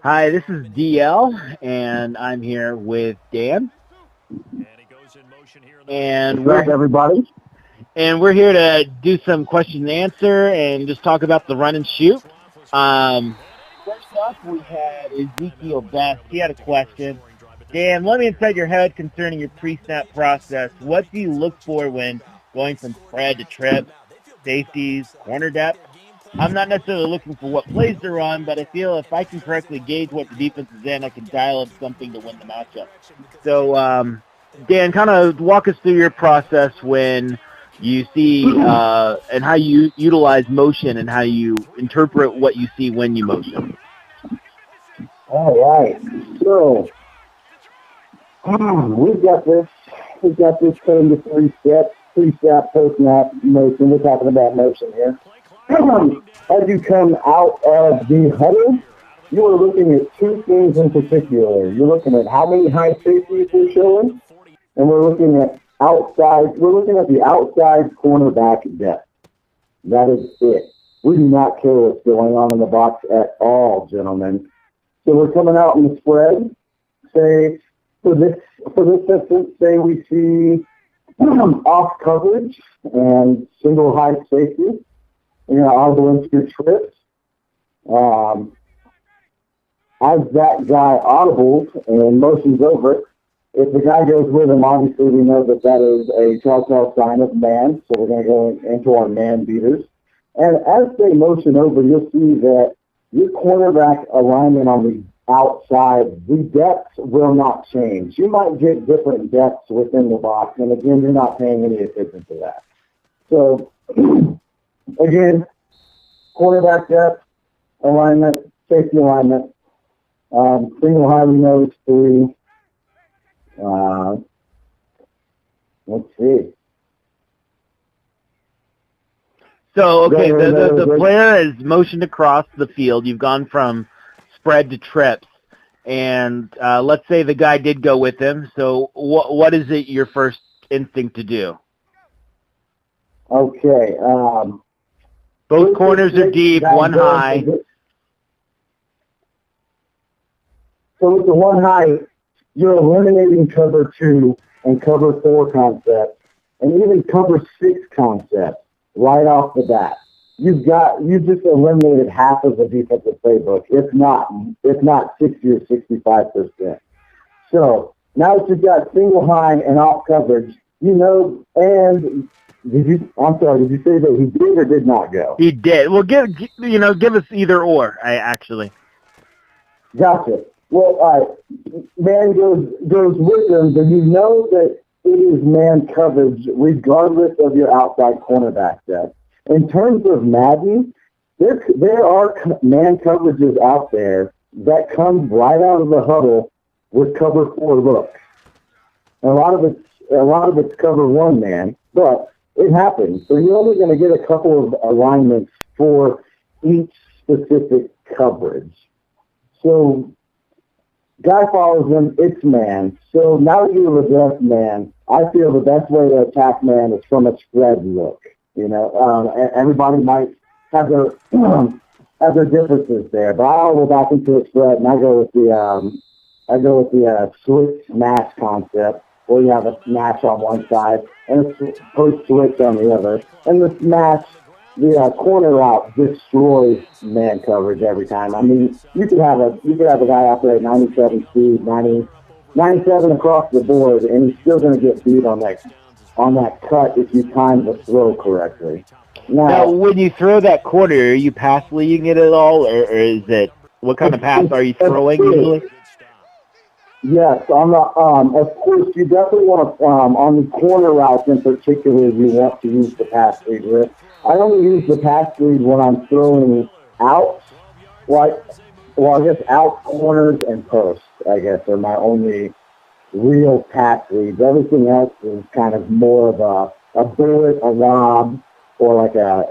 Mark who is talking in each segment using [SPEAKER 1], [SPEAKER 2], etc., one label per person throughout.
[SPEAKER 1] Hi, this is DL, and I'm here with Dan, and
[SPEAKER 2] What's up, everybody?
[SPEAKER 1] we're here to do some question and answer and just talk about the run and shoot. First up, we had Ezekiel Best. He had a question. Dan, let me inside your head concerning your pre-snap process. What do you look for when going from spread to trip, safeties, corner depth? I'm not necessarily looking for what plays to run, but I feel if I can correctly gauge what the defense is in, I can dial up something to win the matchup. So, Dan, kind of walk us through your process when you see and how you utilize motion and how you interpret what you see when you motion.
[SPEAKER 2] All right. So we've got this cut into three steps, pre-snap, post-snap, motion. We're talking about motion here. As you come out of the huddle, you are looking at two things in particular. You're looking at how many high safeties we're showing, and we're looking at the outside cornerback depth. That is it. We do not care what's going on in the box at all, gentlemen. So we're coming out in the spread. Say for this instance, say we see off coverage and single high safety. I'll go into your trips. As that guy audibles and motions over, if the guy goes with him, obviously we know that is a telltale sign of man. So we're going to go into our man beaters. And as they motion over, you'll see that your cornerback alignment on the outside, the depths will not change. You might get different depths within the box, and again, you're not paying any attention to that. So, again, cornerback depth, alignment, safety alignment, single high we know is 3. Let's see.
[SPEAKER 1] So, okay, the player is motioned across the field. You've gone from spread to trips. And let's say the guy did go with him. So what is it your first instinct to do?
[SPEAKER 2] Okay.
[SPEAKER 1] Both corners are deep, one high.
[SPEAKER 2] So with the one high, you're eliminating cover 2 and cover 4 concepts, and even cover 6 concepts right off the bat. You just eliminated half of the defensive playbook, if not 60 or 65%. So now that you've got single high and off coverage, and did you say that he did or did not go?
[SPEAKER 1] He did. Well, give us either or. Actually.
[SPEAKER 2] Gotcha. Well, all right. Man goes with them, then you know that it is man coverage regardless of your outside cornerback depth. In terms of Madden, there are man coverages out there that come right out of the huddle with cover 4 looks. And a lot of it's cover 1 man, but it happens. So you're only going to get a couple of alignments for each specific coverage. So guy follows him, it's man. So now that you've addressed man, I feel the best way to attack man is from a spread look. Everybody might have their differences there, but I'll go back into a spread and I go with the switch smash concept, where you have a smash on one side and a post switch on the other, and the smash, the corner route destroys man coverage every time. I mean, you could have a guy out there at 97 speed, 97 across the board, and he's still going to get beat on that cut if you time the throw correctly.
[SPEAKER 1] Now, when you throw that corner, are you pass leading it at all, or is it, what kind of pass are you throwing usually?
[SPEAKER 2] Yes, of course, you definitely want to, on the corner routes in particular, you want to use the pass lead with. I only use the pass lead when I'm throwing out, I guess out corners and posts, I guess, are my only real pass leads. Everything else is kind of more of a bullet, a lob, or like a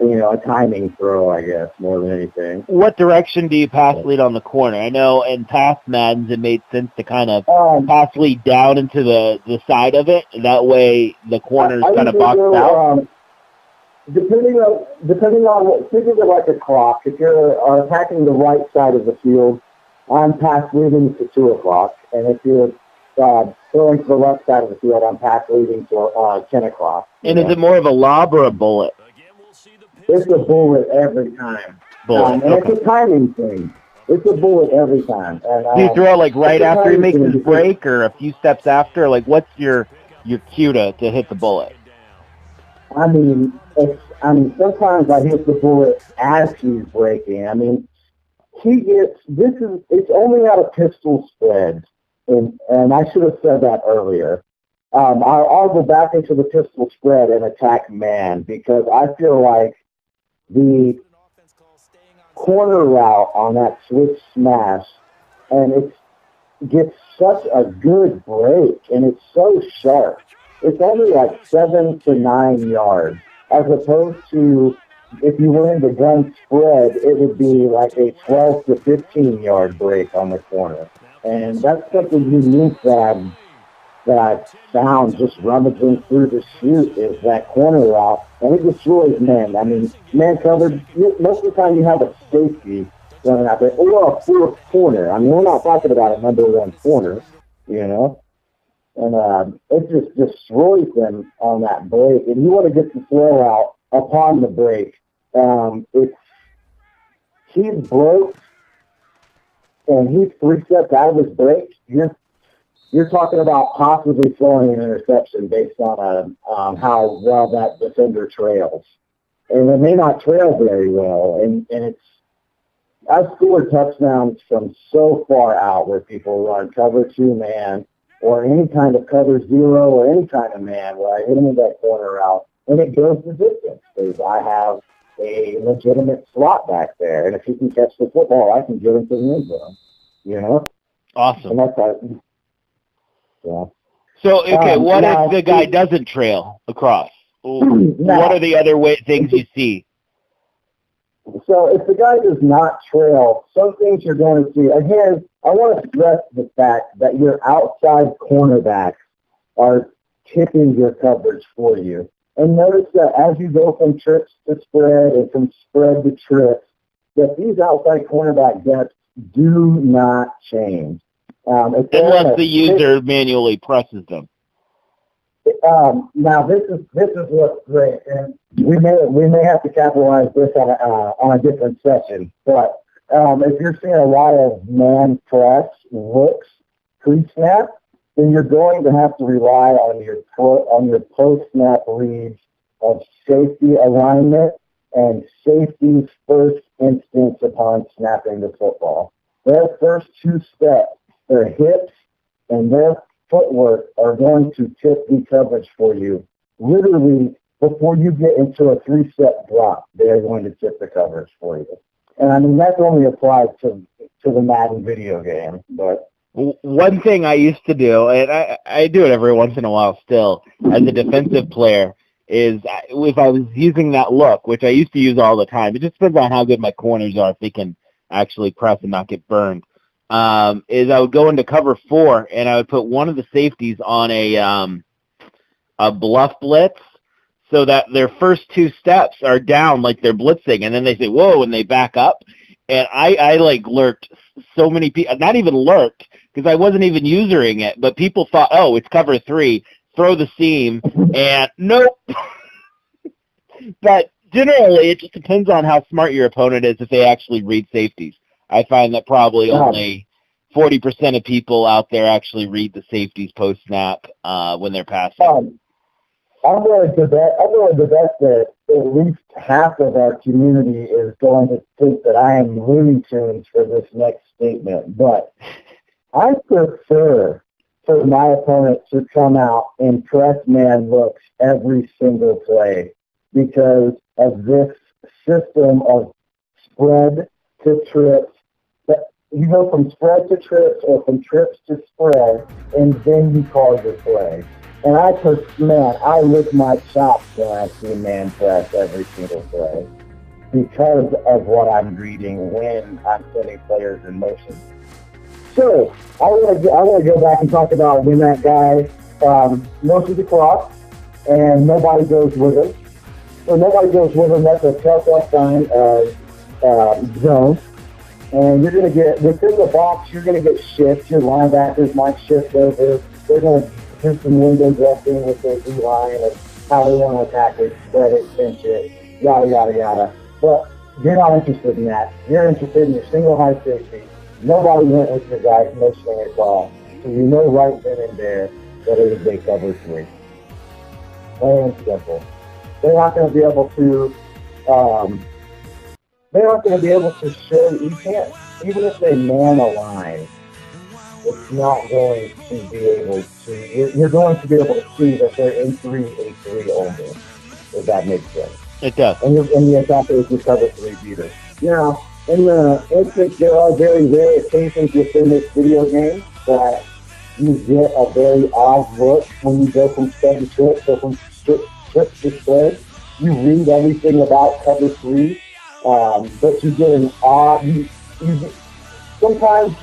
[SPEAKER 2] timing throw, I guess, more than anything.
[SPEAKER 1] What direction do you pass lead on the corner? I know in past Maddens it made sense to kind of pass lead down into the side of it. That way the corner's kind of boxed out.
[SPEAKER 2] Depending on think of it like a clock. If you're attacking the right side of the field, I'm pass leading to 2 o'clock, and if you're throwing to the left side of the field, I'm pass leading to 10 o'clock.
[SPEAKER 1] And is it more of a lob or a bullet?
[SPEAKER 2] It's a bullet every time.
[SPEAKER 1] Bullet.
[SPEAKER 2] And it's a timing thing. It's a bullet every time. And,
[SPEAKER 1] do you throw it like right after he makes his break, or a few steps after? Like, what's your cue to hit the bullet?
[SPEAKER 2] I mean, sometimes I hit the bullet as he's breaking. I mean, it's only out of pistol spreads, and I should have said that earlier. I'll go back into the pistol spread and attack man, because I feel like the corner route on that switch smash, and it gets such a good break, and it's so sharp. It's only like 7 to 9 yards, as opposed to if you were in the gun spread, it would be like a 12 to 15 yard break on the corner. And that's something unique that I found just rummaging through the chute, is that corner route, and it destroys men. I mean, man covered, most of the time you have a safety running out there, or a fourth corner. I mean, we're not talking about a number one corner, you know? And it just destroys them on that break. And you want to get the throw out upon the break. He's broke, and he's 3 steps out of his break. You're talking about possibly throwing an interception based on how well that defender trails. And it may not trail very well. And I've scored touchdowns from so far out where people run cover 2 man, or any kind of cover 0, or any kind of man, where I hit him in that corner route, and it goes the distance, because I have a legitimate slot back there, and if he can catch the football, I can get him to the end zone, you know?
[SPEAKER 1] Awesome.
[SPEAKER 2] And that's yeah.
[SPEAKER 1] So, okay, what if the guy doesn't trail across? What are the other things you see?
[SPEAKER 2] So if the guy does not trail, some things you're going to see. Again, I want to stress the fact that your outside cornerbacks are tipping your coverage for you. And notice that as you go from trips to spread and from spread to trips, that these outside cornerback depths do not change.
[SPEAKER 1] Unless the user manually presses them.
[SPEAKER 2] Now this is what's great, and we may have to capitalize this on a different session. But if you're seeing a lot of man press looks pre-snap, then you're going to have to rely on your post-snap reads of safety alignment and safety's first instance upon snapping the football. Their first 2 steps, their hips and their footwork, are going to tip the coverage for you. Literally, before you get into a 3-step drop, they're going to tip the coverage for you. And I mean, that's only applied to the Madden video game. But
[SPEAKER 1] one thing I used to do, and I do it every once in a while still, as a defensive player, is if I was using that look, which I used to use all the time, it just depends on how good my corners are, if they can actually press and not get burned, is I would go into cover 4, and I would put one of the safeties on a bluff blitz, so that their first 2 steps are down like they're blitzing, and then they say, whoa, and they back up. And I like lurked so many people, not even lurked, because I wasn't even using it, but people thought, oh, it's cover 3, throw the seam, and nope. But generally, it just depends on how smart your opponent is if they actually read safeties. I find that probably only 40% of people out there actually read the safeties post-snap when they're passing.
[SPEAKER 2] I'm willing to bet that at least half of our community is going to think that I am Looney Tunes for this next statement. But I prefer for my opponent to come out and press man looks every single play, because of this system of spread to trips. You go from spread to trips, or from trips to spread, and then you call your play. And I lick my chops when I see man press every single play, because of what I'm reading when I'm putting players in motion. So I want to go back and talk about when that guy motions the clock and nobody goes with him. So nobody goes with him. That's a telltale sign of zone. And you're going to get, within the box, you're going to get shifts. Your linebackers might shift over. They're going to do some window dressing with their D-line and how they want to attack it, spread it, pinch it, yada, yada, yada. But you're not interested in that. You're interested in your single high safety. Nobody went with your guys motioning at all. So you know right then and there that it is a cover 3. Plain and simple. They're not going to be able to, show, you can't, even if they man a line, it's not going to be able to, you're going to be able to see that they're in 3-8-3 only, if that makes sense.
[SPEAKER 1] It does.
[SPEAKER 2] And the attacker is the cover 3 beater. Now, in the instance, there are very rare occasions within this video game that you get a very odd look when you go from spread to trip, so from trip to spread. You read everything about cover 3, but you get an odd, sometimes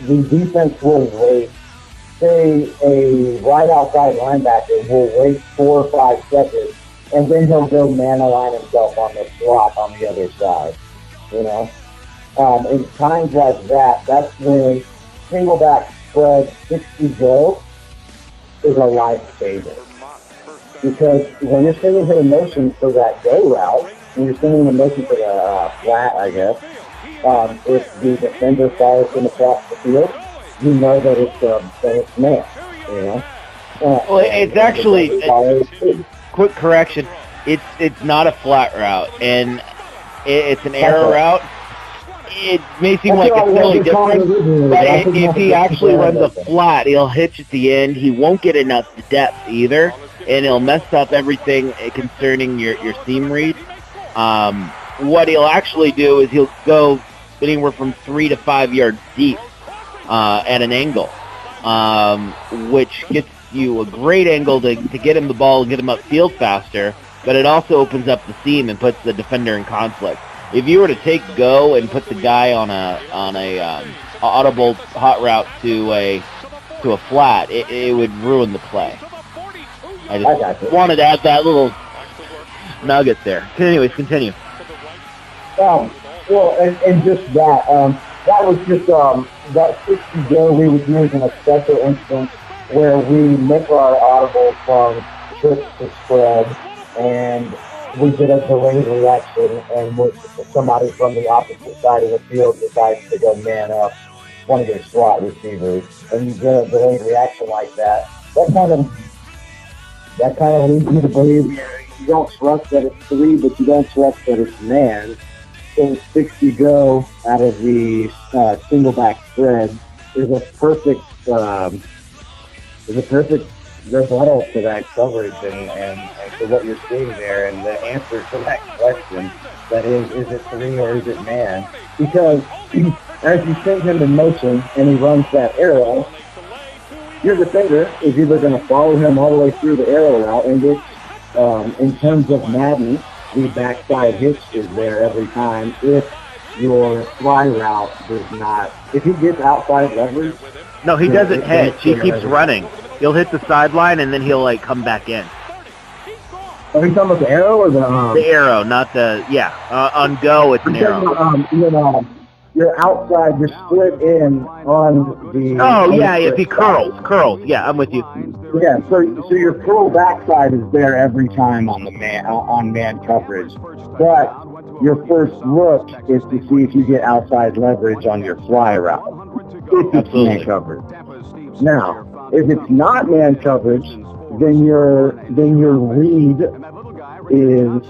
[SPEAKER 2] the defense will wait, say a right outside linebacker will wait 4 or 5 seconds, and then he'll go man-align himself on the slot on the other side, you know? In times like that, that's when single back spread 60 go is a lifesaver. Because when you're sending him a motion for that go route, when you're sending a motion for the flat, I guess, if the defender fires him across the field, you know that it's man, you know?
[SPEAKER 1] Well, it's actually, quick correction, it's not a flat route, and it's an arrow route. It may seem like it's totally different, but if he actually runs a flat, he'll hitch at the end. He won't get enough depth either, and he'll mess up everything concerning your seam read. What he'll actually do is he'll go anywhere from 3 to 5 yards deep at an angle, which gets you a great angle to get him the ball and get him upfield faster, but it also opens up the seam and puts the defender in conflict. If you were to take go and put the guy on a audible hot route to a flat, it would ruin the play. I just wanted to add that little nugget there. Anyways, continue.
[SPEAKER 2] Well, and just that, that was just that 60 go we would use in a special instance where we make our audible from trips to spread, and we did a delayed reaction, and somebody from the opposite side of the field decides to go man up one of their slot receivers, and you get a delayed reaction like that. That kind of leads me to believe you don't trust that it's 3, but you don't trust that it's man. So 60 go out of the single back spread is a perfect rebuttal to that coverage and to what you're seeing there, and the answer to that question, that is it 3 or is it man? Because as you send him in motion and he runs that arrow, your defender is either going to follow him all the way through the arrow route, and which, in terms of Madden, the backside hitch is there every time if your fly route does not, if he gets outside leverage.
[SPEAKER 1] No, he doesn't hitch. He keeps running. He'll hit the sideline, and then he'll, come back in.
[SPEAKER 2] Are you talking about the arrow or the...
[SPEAKER 1] The arrow, not the... Yeah, on go, it's an arrow.
[SPEAKER 2] You're outside, you're split in on the...
[SPEAKER 1] Oh, yeah, if he curls. Yeah, I'm with you.
[SPEAKER 2] Yeah, so your curl backside is there every time on the man coverage. But your first look is to see if you get outside leverage on your fly route. If it's man coverage. Now, if it's not man coverage, then your read is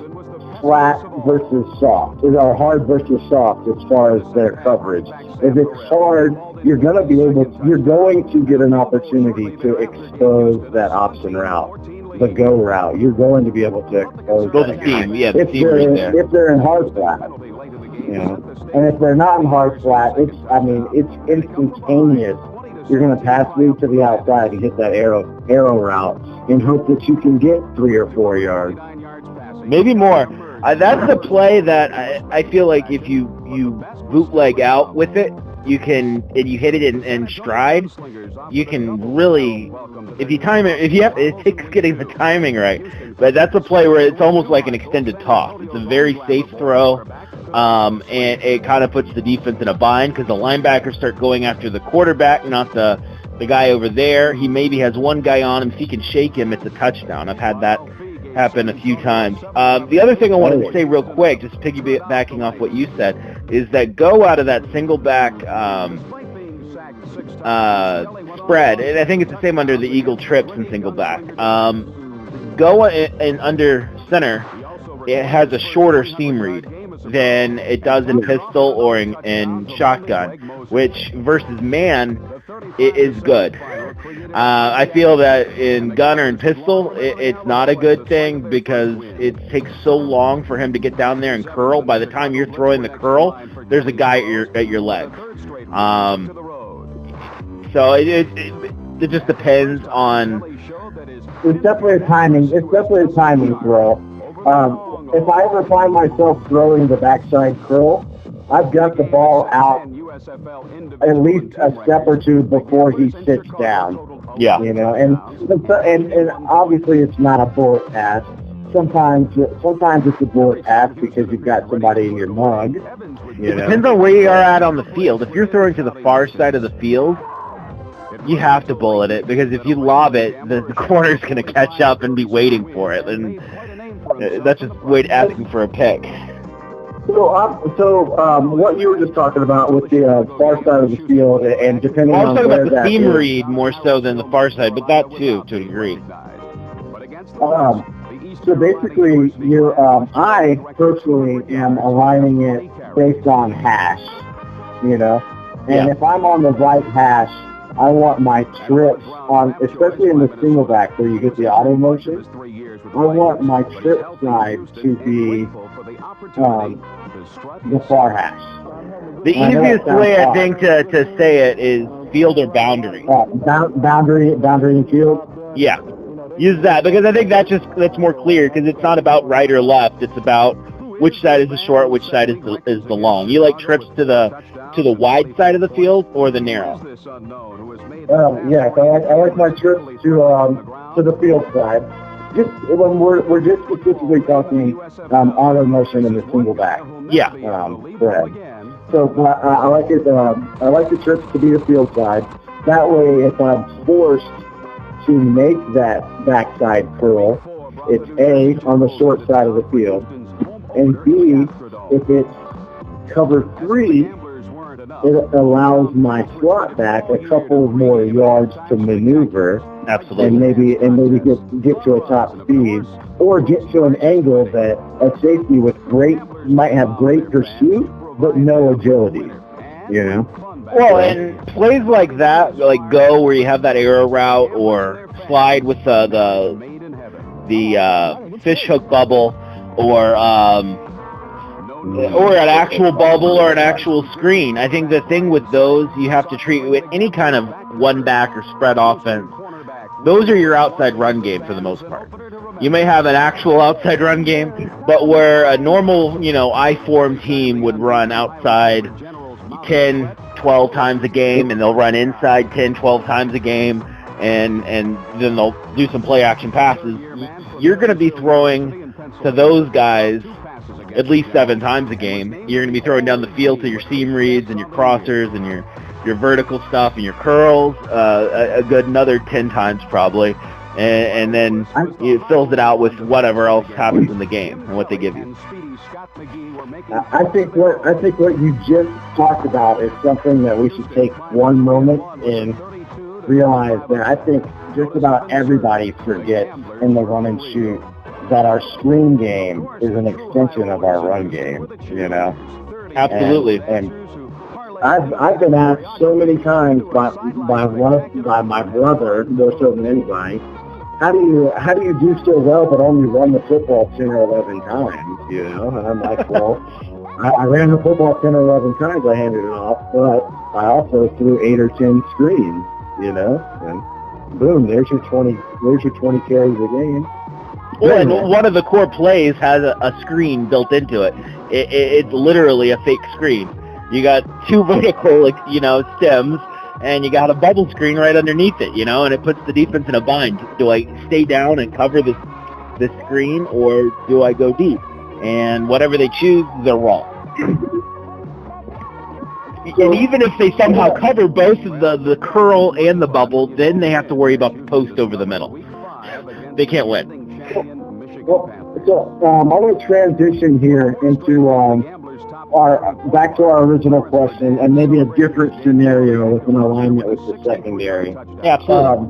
[SPEAKER 2] flat versus soft, or hard versus soft as far as their coverage. If it's hard, you're going to get an opportunity to expose that option route, the go route. You're going to be able to expose
[SPEAKER 1] the seam, yeah, the seam right there.
[SPEAKER 2] If they're in hard flat, and if they're not in hard flat, it's instantaneous. You're going to pass through to the outside and hit that arrow route and hope that you can get 3 or 4 yards.
[SPEAKER 1] Maybe more. That's the play that I feel like if you bootleg out with it, you can, and you hit it in stride, you can really, if you time it, it takes getting the timing right. But that's a play where it's almost like an extended toss. It's a very safe throw. And it kind of puts the defense in a bind because the linebackers start going after the quarterback, not the guy over there. He maybe has one guy on him. If he can shake him, it's a touchdown. I've had that happen a few times. The other thing I wanted to say real quick, just piggybacking off what you said, is that go out of that single back spread, and I think it's the same under the Eagle trips and single back. Go in under center, it has a shorter seam read than it does in pistol or in shotgun, which versus man it is good. I feel that in gun or in pistol, it's not a good thing because it takes so long for him to get down there and curl. By the time you're throwing the curl, there's a guy at your legs. So it just depends on.
[SPEAKER 2] It's definitely a timing. It's definitely a timing throw. If I ever find myself throwing the backside curl, I've got the ball out at least a step or two before he sits down.
[SPEAKER 1] Yeah.
[SPEAKER 2] You know, and obviously it's not a bullet pass. Sometimes it's a bullet pass because you've got somebody in your mug.
[SPEAKER 1] It depends on where you are at on the field. If you're throwing to the far side of the field, you have to bullet it because if you lob it, the corner's going to catch up and be waiting for it, and that's just asking for a pick.
[SPEAKER 2] So what you were just talking about with the far side of the field, and depending on where that is. I was talking about the
[SPEAKER 1] seam read more so than the far side, but that too, to a degree.
[SPEAKER 2] So basically, I personally am aligning it based on hash, you know, and if I'm on the right hash, I want my trips on, especially in the single back where you get the auto motion, I want my trip side to be the far hash.
[SPEAKER 1] The easiest way, I think, to say it is field or boundary.
[SPEAKER 2] Boundary and field?
[SPEAKER 1] Yeah. Use that, because I think that's more clear, because it's not about right or left. It's about which side is the short, which side is the long. You like trips to the wide side of the field or the narrow?
[SPEAKER 2] Yes, I like my trips to the field side. Just when we're just specifically talking auto motion in the single back.
[SPEAKER 1] Yeah.
[SPEAKER 2] Correct. So I like it. I like the trips to be the field side. That way, if I'm forced to make that backside curl, it's A, on the short side of the field, and B, if it's cover 3, it allows my slot back a couple more yards to maneuver.
[SPEAKER 1] Absolutely.
[SPEAKER 2] And maybe get to a top speed, or get to an angle that a safety with might have great pursuit but no agility. You know.
[SPEAKER 1] Well, and plays like that, like go where you have that arrow route, or slide with the fish hook bubble, or an actual bubble or an actual screen. I think the thing with those, you have to treat with any kind of one back or spread offense. Those are your outside run game for the most part. You may have an actual outside run game, but where a normal, I-form team would run outside 10, 12 times a game, and they'll run inside 10, 12 times a game, and then they'll do some play action passes. You're going to be throwing to those guys at least 7 times a game. You're going to be throwing down the field to your seam reads and your crossers and your vertical stuff and your curls a good another 10 times probably, and then it fills it out with whatever else happens in the game and what they give you.
[SPEAKER 2] I think what you just talked about is something that we should take one moment and realize that I think just about everybody forgets in the run and shoot that our screen game is an extension of our run game,
[SPEAKER 1] Absolutely.
[SPEAKER 2] And I've been asked so many times by my brother, more so than anybody, how do you do so well but only run the football 10 or 11 times, And I'm like, well, I ran the football 10 or 11 times, I handed it off, but I also threw 8 or 10 screens, and boom, there's your 20 carries a game.
[SPEAKER 1] Well, and one of the core plays has a screen built into it. It's literally a fake screen. You got 2 vertical, stems, and you got a bubble screen right underneath it, and it puts the defense in a bind. Do I stay down and cover this screen, or do I go deep? And whatever they choose, they're wrong. And even if they somehow cover both the curl and the bubble, then they have to worry about the post over the middle. They can't win.
[SPEAKER 2] So I'm going to transition here into back to our original question, and maybe a different scenario with an alignment with the secondary.
[SPEAKER 1] Yeah, absolutely.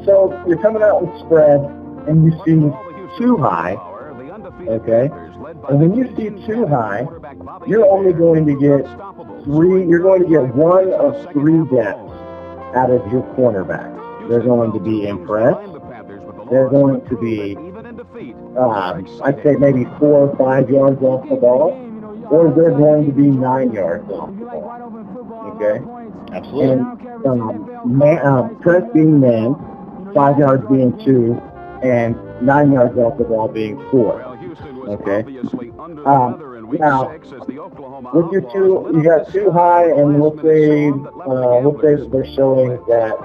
[SPEAKER 2] So you're coming out with spread, and you see too high, okay? And when you see too high, you're only going to get one of three depths out of your cornerbacks. They're going to be impressed. They're going to be, I'd say maybe 4 or 5 yards off the ball, or they're going to be 9 yards off the ball. Okay?
[SPEAKER 1] Absolutely.
[SPEAKER 2] And press being man, 5 yards being 2, and 9 yards off the ball being 4. Okay? Now, with your two, you got too high, and let's say they're showing that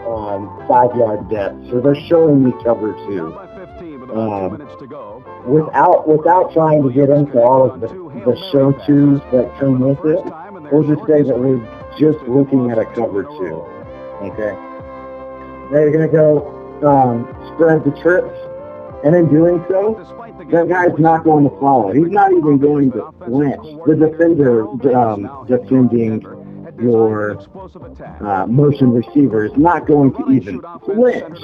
[SPEAKER 2] 5 yard depth, so they're showing me cover 2. Without trying to get into all of the show twos that come with it, we'll just say that we're just looking at a cover 2. Okay. Now you're gonna go spread the trips, and in doing so, that guy's not going to follow. He's not even going to flinch. The defender defending your motion receiver is not going to even flinch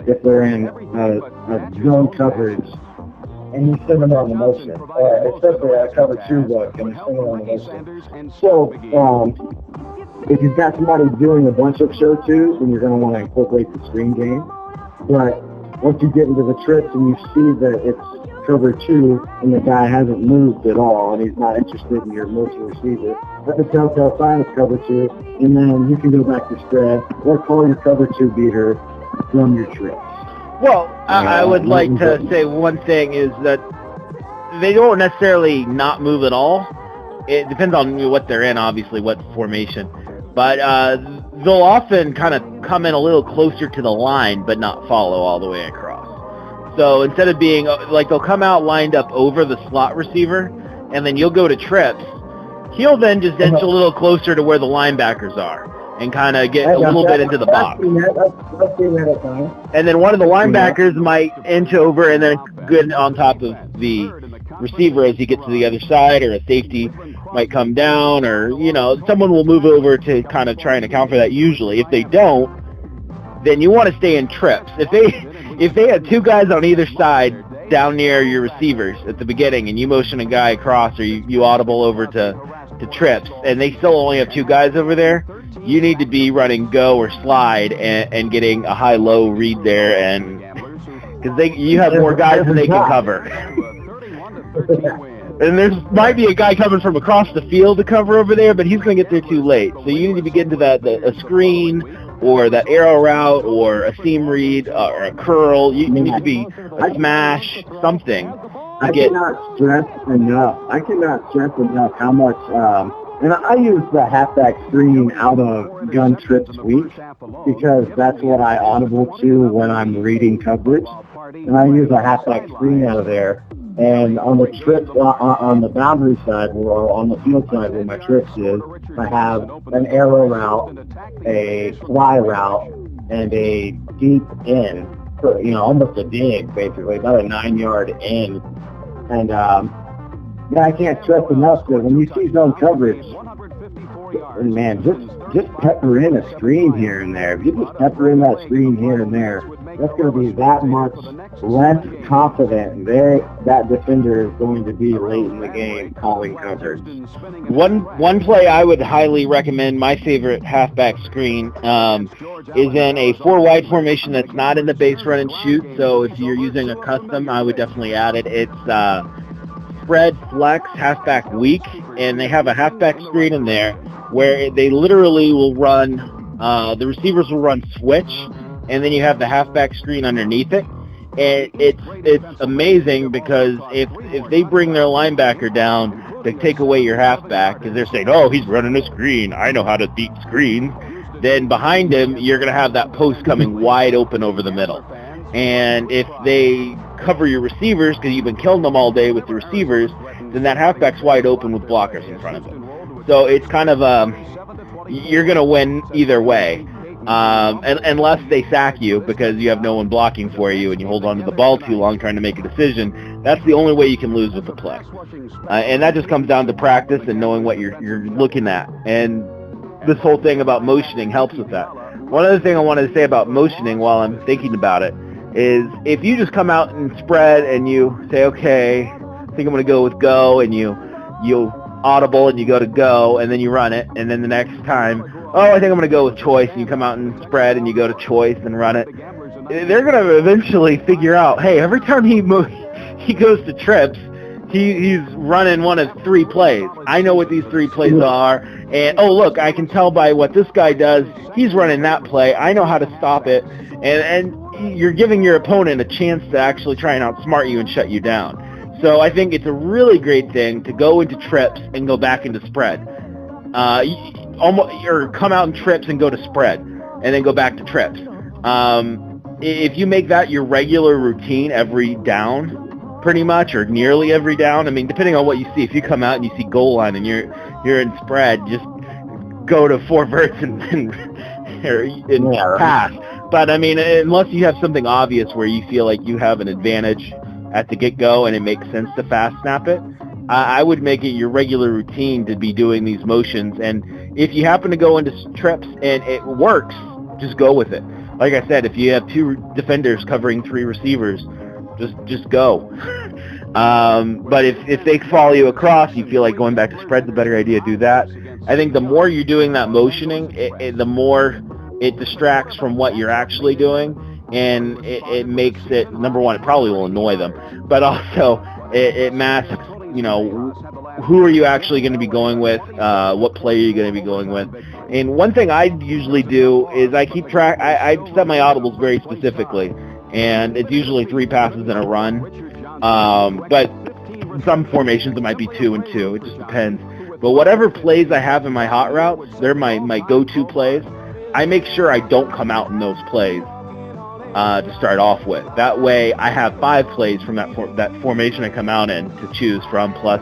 [SPEAKER 2] if they're in a zone coverage and you send them on the motion, especially a cover 2 look and you send them on the motion. So if you've got somebody doing a bunch of show twos, then you're going to want to incorporate the screen game. But once you get into the trips and you see that it's cover 2 and the guy hasn't moved at all and he's not interested in your motion receiver, that's a telltale sign of cover 2, and then you can go back to spread or call your cover 2 beater from your trips.
[SPEAKER 1] Well, I would like to say one thing is that they don't necessarily not move at all. It depends on what they're in, obviously, what formation. But they'll often kind of come in a little closer to the line but not follow all the way across. So instead of being, like, they'll come out lined up over the slot receiver, and then you'll go to trips. He'll then just inch a little closer to where the linebackers are and kind of get a little bit into the box.
[SPEAKER 2] I've seen that at times.
[SPEAKER 1] And then one of the linebackers might inch over and then get on top of the receiver as he gets to the other side, or a safety might come down, or, you know, someone will move over to kind of try and account for that usually. If they don't, then you want to stay in trips. If they had 2 guys on either side down near your receivers at the beginning and you motion a guy across, or you audible over to trips, and they still only have 2 guys over there, you need to be running go or slide and getting a high-low read there, and because you have more guys than they can cover. And there might be a guy coming from across the field to cover over there, but he's going to get there too late. So you need to be getting to a screen, or that arrow route, or a seam read, or a curl. You need to be a smash, something.
[SPEAKER 2] I cannot stress enough how much, and I use the halfback screen out of gun trips week because that's what I audible to when I'm reading coverage. And I use a halfback screen out of there. And on the trips, on the boundary side, or on the field side where my trips is, I have an arrow route, a fly route, and a deep in, almost a dig, basically, about a 9 yard in. And I can't stress enough that when you see zone coverage, man, just pepper in a screen here and there. If you just pepper in that screen here and there, that's going to be that much less confident that defender is going to be late in the game calling coverage.
[SPEAKER 1] One play I would highly recommend, my favorite halfback screen, is in a 4-wide formation that's not in the base run and shoot. So if you're using a custom, I would definitely add it. It's spread flex halfback weak, and they have a halfback screen in there where they literally will run, the receivers will run switch, and then you have the halfback screen underneath it. And it's amazing because if they bring their linebacker down to take away your halfback, because they're saying, oh, he's running a screen, I know how to beat screens, then behind him you're going to have that post coming wide open over the middle. And if they cover your receivers, because you've been killing them all day with the receivers, then that halfback's wide open with blockers in front of him. So it's kind of you're going to win either way. Unless they sack you because you have no one blocking for you and you hold on to the ball too long trying to make a decision. That's the only way you can lose with the play. And that just comes down to practice and knowing what you're looking at. And this whole thing about motioning helps with that. One other thing I wanted to say about motioning while I'm thinking about it is if you just come out and spread and you say, okay, I think I'm going to go with go, and you audible and you go to go, and then you run it, and then the next time, oh, I think I'm going to go with choice, and you come out and spread and you go to choice and run it, they're going to eventually figure out, hey, every time he goes to trips, he's running one of 3 plays. I know what these 3 plays are, and oh, look, I can tell by what this guy does, he's running that play. I know how to stop it, and you're giving your opponent a chance to actually try and outsmart you and shut you down. So I think it's a really great thing to go into trips and go back into spread. Or come out in trips and go to spread, and then go back to trips. If you make that your regular routine every down, pretty much, or nearly every down, I mean, depending on what you see, if you come out and you see goal line and you're in spread, just go to 4 verts and pass. But I mean, unless you have something obvious where you feel like you have an advantage at the get-go and it makes sense to fast snap it, I would make it your regular routine to be doing these motions. And if you happen to go into trips and it works, just go with it. Like I said, if you have 2 defenders covering 3 receivers, just go. But if they follow you across, you feel like going back to spread's a better idea, do that. I think the more you're doing that motioning, the more it distracts from what you're actually doing, and it makes it, number one, it probably will annoy them, but also it masks, who are you actually going to be going with, what play are you going to be going with. And one thing I usually do is I keep track, I set my audibles very specifically, and it's usually 3 passes and a run, but in some formations it might be 2 and 2, it just depends. But whatever plays I have in my hot routes, they're my go-to plays. I make sure I don't come out in those plays to start off with. That way I have 5 plays from that formation I come out in to choose from, plus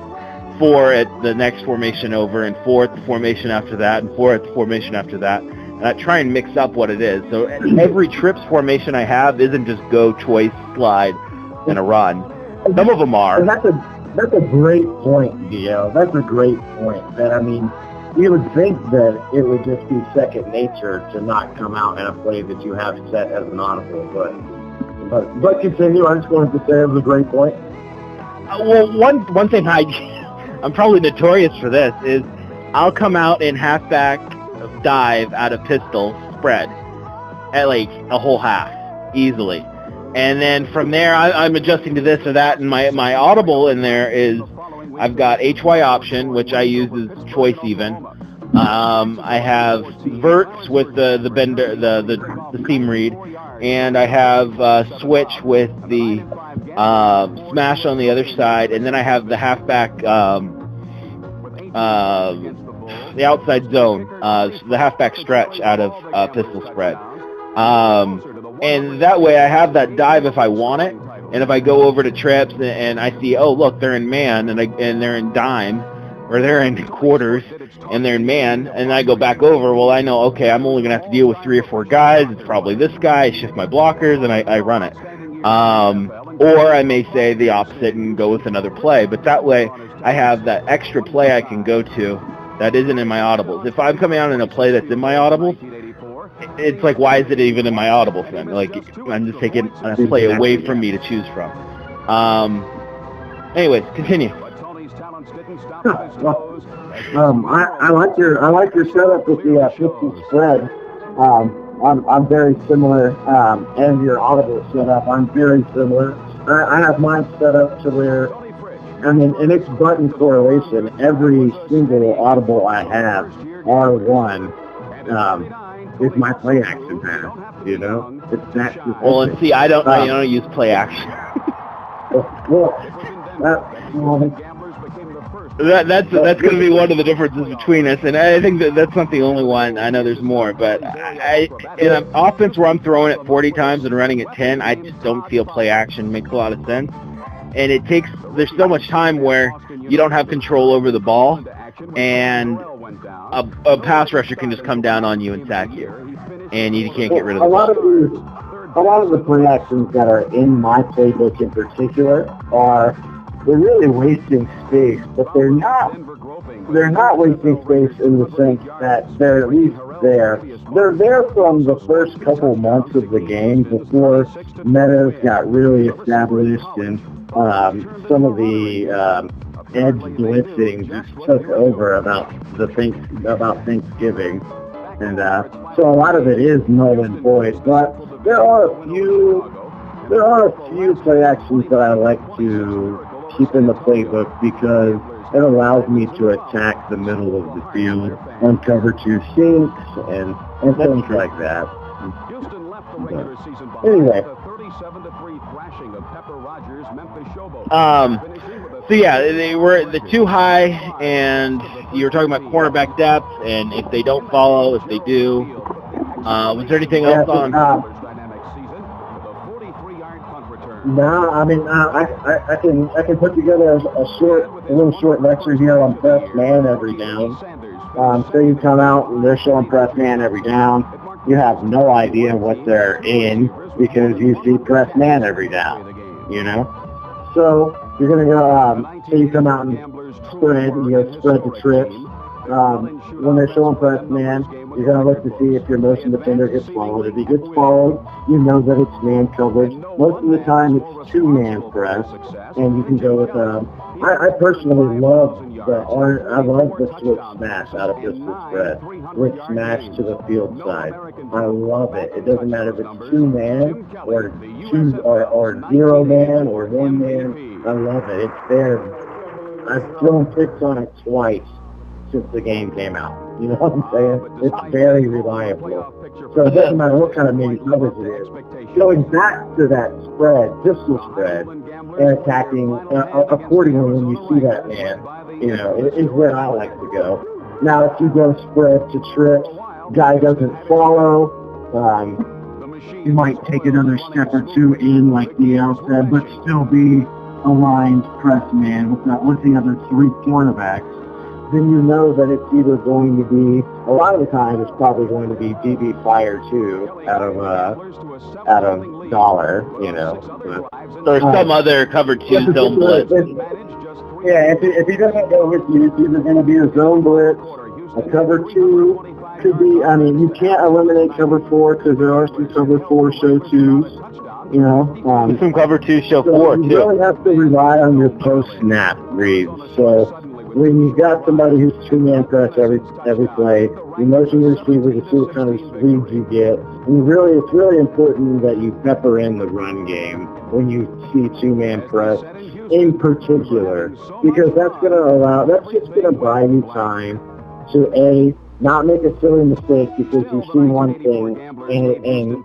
[SPEAKER 1] 4 at the next formation over, and 4 at the formation after that, and 4 at the formation after that. And I try and mix up what it is. So every trips formation I have isn't just go, choice, slide, and a run. Some of them are.
[SPEAKER 2] And that's a great point, Dio. That's a great point. That, I mean, you would think that it would just be second nature to not come out in a play that you have set as an audible, but continue. I just wanted to say it was a great point.
[SPEAKER 1] Well, one thing I'm probably notorious for this is I'll come out in halfback dive out of pistol spread at like a whole half easily, and then from there I'm adjusting to this or that, and my audible in there is I've got HY option, which I use as choice even. I have verts with the bender, the seam read, and I have switch with the smash on the other side, and then I have the halfback, the outside zone, the halfback stretch out of pistol spread. And that way I have that dive if I want it. And if I go over to trips and I see, oh, look, they're in man, and they're in dime, or they're in quarters, and they're in man, and I go back over, well, I know, okay, I'm only going to have to deal with 3 or 4 guys. It's probably this guy. I shift my blockers, and I run it. Or I may say the opposite and go with another play. But that way I have that extra play I can go to that isn't in my audibles. If I'm coming out in a play that's in my audibles, it's like, why is it even in my audibles then? Like, I'm just taking a play away from me to choose from. Anyways, continue.
[SPEAKER 2] Well, I like your setup with the 50 spread. I'm very similar, and your audible setup, I'm very similar. I have mine set up to where, I mean, and it's button correlation. Every single audible I have, R1, is my play action pass, It's that specific.
[SPEAKER 1] Well, and see, I don't use play action. That's going to be one of the differences between us, and I think that's not the only one. I know there's more, but in an offense where I'm throwing it 40 times and running it 10, I just don't feel play action makes a lot of sense. And there's so much time where you don't have control over the ball, and a pass rusher can just come down on you and sack you, and you can't get rid of the
[SPEAKER 2] a lot
[SPEAKER 1] ball.
[SPEAKER 2] of the play actions that are in my playbook in particular they're really wasting space, but they're not wasting space in the sense that they're at least there. They're there from the first couple months of the game before metas got really established and some of the edge blitzing just took over about Thanksgiving. And so a lot of it is null and void, but there are a few play actions that I like to keep in the playbook because it allows me to attack the middle of the field, uncover 2 sinks, and things like that. But anyway.
[SPEAKER 1] So yeah, they were the too high, and you were talking about cornerback depth, and if they don't follow, if they do. Was there anything else on?
[SPEAKER 2] No, I mean I can put together a little short lecture here on press man every down. So you come out and they're showing press man every down. You have no idea what they're in because you see press man every down. You know, so you're gonna go. So you come out and spread. You go spread the trips. When they're showing press man, you're going to look to see if your motion defender gets followed. If he gets followed, you know that it's man coverage. Most of the time, it's 2-man press, and you can go with I personally love the switch smash out of pistol spread with smash to the field side. I love it. It doesn't matter if it's 2-man or 0-man or 1-man. I love it. It's there. I've thrown picks on it twice since the game came out. You know what I'm saying? It's very reliable. So it doesn't matter what kind of mini coverage it is. Going back to that spread, pistol spread, and attacking accordingly when you see that man, you know, is where I like to go. Now, if you go spread to trips, guy doesn't follow, you might take another step or 2 in, like DL said, but still be aligned press man with the other 3 cornerbacks. Then you know that it's either going to be, a lot of the time it's probably going to be DB Fire 2 out of dollar, you know. But,
[SPEAKER 1] or some other cover 2 zone blitz.
[SPEAKER 2] Yeah, if he doesn't go with you, it's either going to be a zone blitz, a cover 2, could be, I mean, you can't eliminate cover 4 because there are some cover 4 show 2s, you know.
[SPEAKER 1] Some cover 2 show 4 too.
[SPEAKER 2] You really have to rely on your post-snap reads. So when you've got somebody who's 2-man press every play, you motion your receiver to see what kind of reads you get. And it's really important that you pepper in the run game when you see 2-man press in particular, because that's just going to buy you time to A, not make a silly mistake because you see one thing and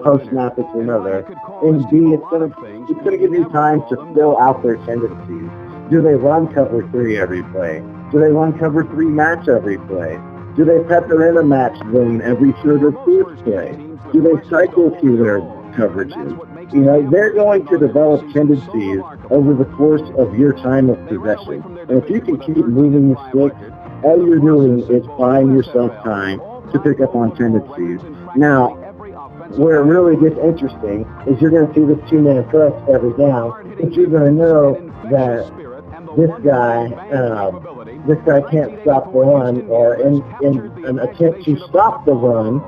[SPEAKER 2] post-snap it's another, and B, it's going to give you time to fill out their tendencies. Do they run cover 3 every play? Do they run cover 3 match every play? Do they pepper in a match zone every 3rd or 4th play? Do they cycle through their coverages? You know, they're going to develop tendencies over the course of your time of possession. And if you can keep moving the sticks, all you're doing is buying yourself time to pick up on tendencies. Now, where it really gets interesting is you're going to see this 2-man press every down, but you're going to know that this guy can't stop the run, or in an attempt to stop the run,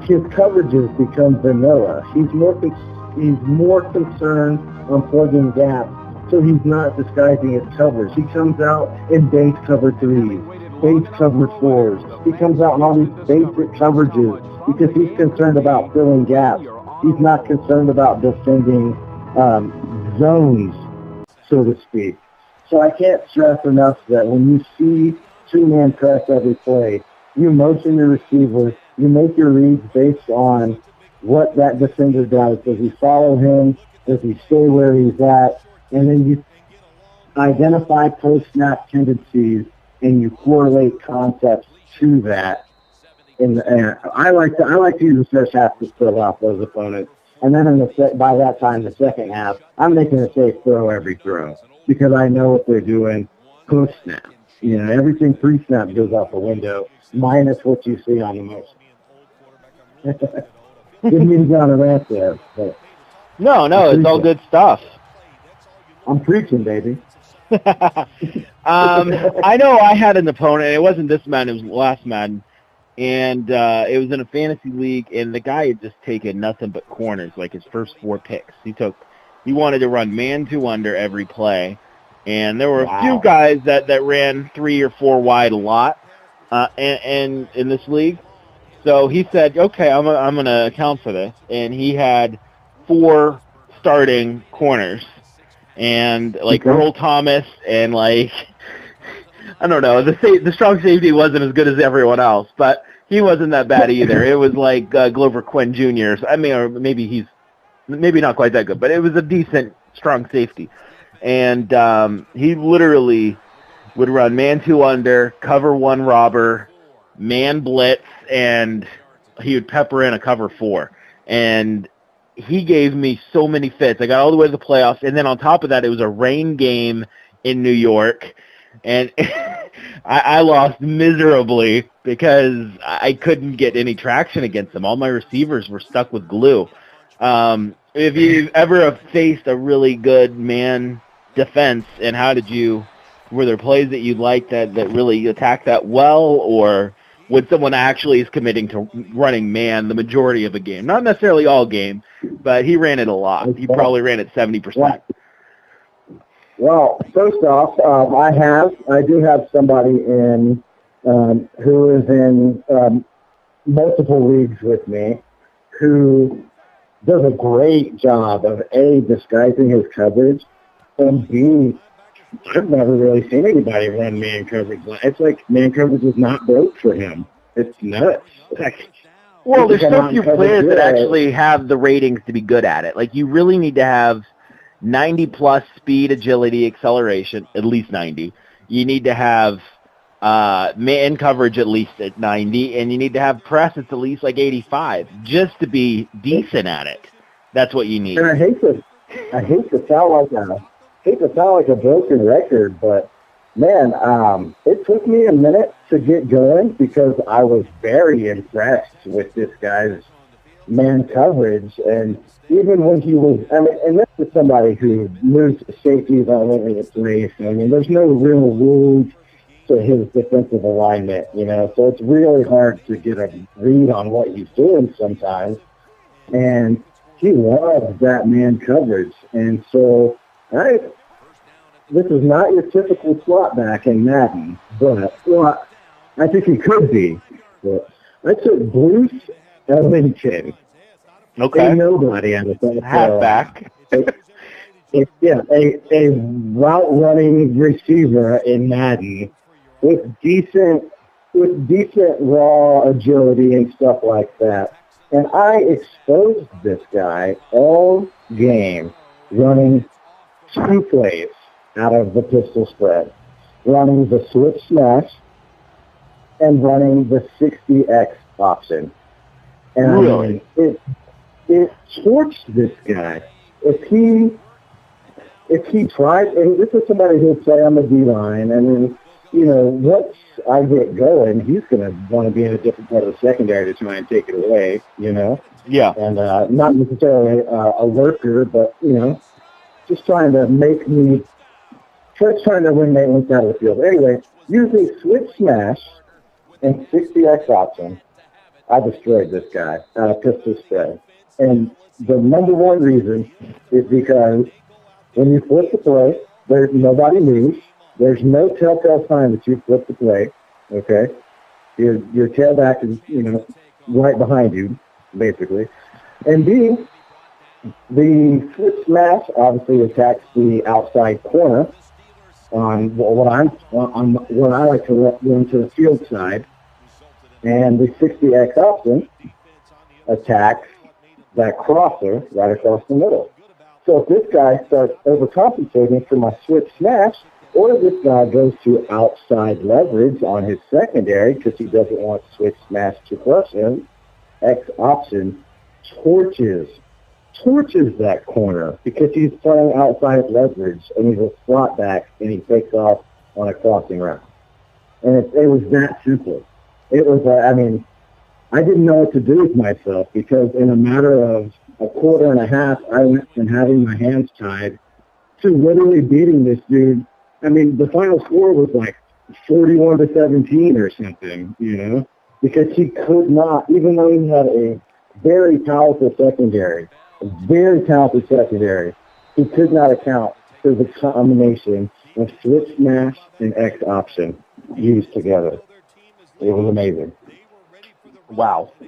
[SPEAKER 2] his coverages become vanilla. He's more concerned on plugging gaps, so he's not disguising his coverage. He comes out in base cover 3s, base cover 4s. He comes out in all these basic coverages because he's concerned about filling gaps. He's not concerned about defending zones, so to speak. So I can't stress enough that when you see 2-man press every play, you motion your receiver, you make your reads based on what that defender does. Does he follow him? Does he stay where he's at? And then you identify post-snap tendencies and you correlate concepts to that. And I like to use the first half to fill out those opponents. And then by that time, the second half, I'm making a safe throw every throw because I know what they're doing post-snap. everything pre-snap goes out the window, minus what you see on the motion. Didn't mean to go on a rant there, but
[SPEAKER 1] No, it's all good stuff.
[SPEAKER 2] I'm preaching, baby.
[SPEAKER 1] I know I had an opponent. It wasn't this Madden. It was last Madden. And it was in a fantasy league, and the guy had just taken nothing but corners, like his first 4 picks. He wanted to run man to under every play, and there were a few guys that ran 3 or 4 wide a lot, and in this league. So he said, okay, I'm gonna account for this, and he had 4 starting corners, and like Earl Thomas and like. I don't know. The strong safety wasn't as good as everyone else, but he wasn't that bad either. It was like Glover Quinn Jr. I mean, or maybe he's not quite that good, but it was a decent strong safety. And he literally would run man 2 under, cover 1 robber, man blitz, and he would pepper in a cover 4. And he gave me so many fits. I got all the way to the playoffs, and then on top of that, it was a rain game in New York. And I lost miserably because I couldn't get any traction against them. All my receivers were stuck with glue. If you've ever faced a really good man defense, and were there plays that you liked that really attacked that well, or when someone actually is committing to running man the majority of a game? Not necessarily all game, but he ran it a lot. He probably ran it 70%.
[SPEAKER 2] Well, first off, I do have somebody in who is in multiple leagues with me who does a great job of A, disguising his coverage, and B, I've never really seen anybody run man coverage. It's like man coverage is not built for him. It's nuts.
[SPEAKER 1] Well, there's so few players that actually have the ratings to be good at it. Like, you really need to have 90-plus speed, agility, acceleration, at least 90. You need to have man coverage at least at 90, and you need to have press at least like 85 just to be decent at it. That's what you need.
[SPEAKER 2] And I hate to sound like a broken record, but man, it took me a minute to get going because I was very impressed with this guy's man coverage. And even when he was, and this is somebody who moves safeties all over the place. There's no real rules to his defensive alignment, so it's really hard to get a read on what he's doing sometimes. And he loves that man coverage. And so this is not your typical slot back in Madden, but I think he could be. But I took Bruce Ellington.
[SPEAKER 1] Okay.
[SPEAKER 2] A nobody out of that.
[SPEAKER 1] Halfback.
[SPEAKER 2] A route running receiver in Madden with decent raw agility and stuff like that. And I exposed this guy all game running 2 plays out of the pistol spread, running the switch smash and running the 60X option. And
[SPEAKER 1] really?
[SPEAKER 2] It torched this guy. If he tried, and this is somebody who'll play on the D-line, and then, once I get going, he's going to want to be in a different part of the secondary to try and take it away,
[SPEAKER 1] Yeah.
[SPEAKER 2] And not necessarily a lurker, but, just trying to make me, trying to win maintenance out of the field. Anyway, using switch smash and 60X option, I destroyed this guy out of pistol spread. And the number one reason is because when you flip the play, there's nobody moves. There's no telltale sign that you flip the play. Okay, your tailback is right behind you, basically. And B, the switch smash obviously attacks the outside corner on what I like to run to the field side, and the 60X option attacks that crosser right across the middle. So if this guy starts overcompensating for my switch smash, or this guy goes to outside leverage on his secondary because he doesn't want switch smash to crush him, X option torches that corner because he's playing outside leverage and he's a slot back and he takes off on a crossing route. And it was that simple. It was, I mean, I didn't know what to do with myself because in a matter of a quarter and a half, I went from having my hands tied to literally beating this dude. I mean, the final score was like 41-17 or something, you know, because he could not, even though he had a very talented secondary, he could not account for the combination of switch smash and X option used together. It was amazing.
[SPEAKER 1] Wow.
[SPEAKER 2] So,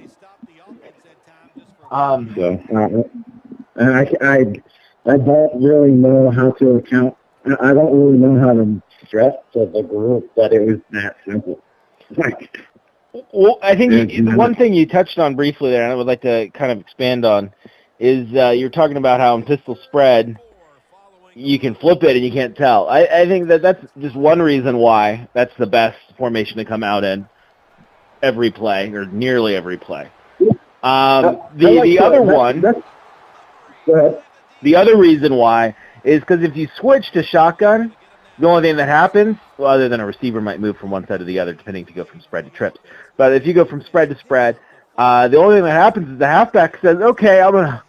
[SPEAKER 2] I don't really know how to account. I don't really know how to stress to the group that it was that simple.
[SPEAKER 1] Well, I think one thing you touched on briefly there, and I would like to kind of expand on, is you're talking about how in pistol spread you can flip it and you can't tell. I think that's just one reason why that's the best formation to come out in every play, or nearly every play. The other reason why is because if you switch to shotgun, the only thing that happens, well, other than a receiver might move from one side to the other, depending if you go from spread to trips. But if you go from spread to spread, the only thing that happens is the halfback says, okay, I'm going to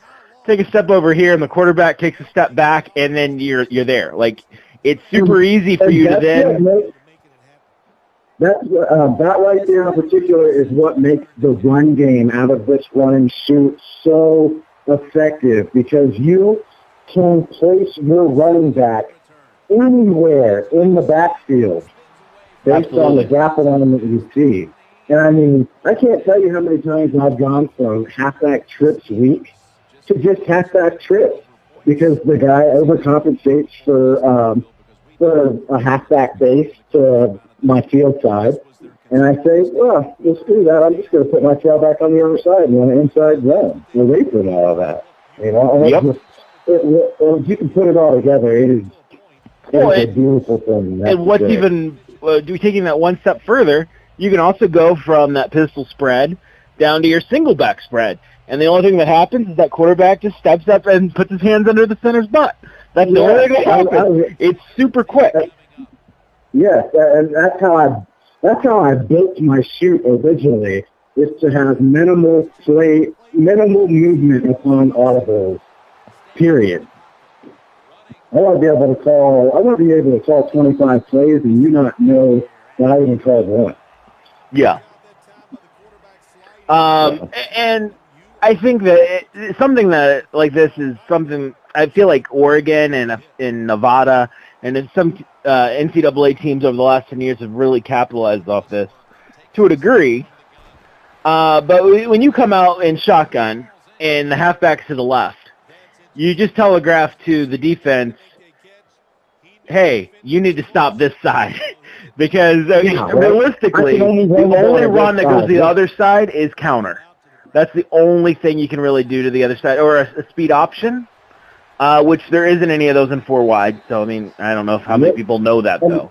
[SPEAKER 1] take a step over here, and the quarterback takes a step back, and then you're there. Like, it's super easy for you to then...
[SPEAKER 2] That right there in particular is what makes the run game out of this run and shoot so effective, because you can place your running back anywhere in the backfield based on the gap alignment you see. And I mean, I can't tell you how many times I've gone from halfback trips week to just halfback trips because the guy overcompensates for a halfback base to my field side. And I say, well, let's do that. I'm just going to put my tail back on the other side and run an inside zone. Away from all of that. You know, and if you can put it all together, it is a beautiful thing.
[SPEAKER 1] And what's even, taking that one step further, you can also go from that pistol spread down to your single back spread. And the only thing that happens is that quarterback just steps up and puts his hands under the center's butt. That's the only thing that happens. It's super quick.
[SPEAKER 2] Yes, and that's how I built my shoot originally, is to have minimal movement upon audibles, period. I want to be able to call 25 plays and you not know that I even called one.
[SPEAKER 1] Yeah. And I think that something that like this is something I feel like Oregon and in Nevada and in some NCAA teams over the last 10 years have really capitalized off this to a degree. But when you come out in shotgun and the halfback's to the left, you just telegraph to the defense, hey, you need to stop this side. Because realistically, the only run that goes to the other side is counter. That's the only thing you can really do to the other side. Or a speed option, which there isn't any of those in 4 wide. So, I mean, I don't know how many people know that, though.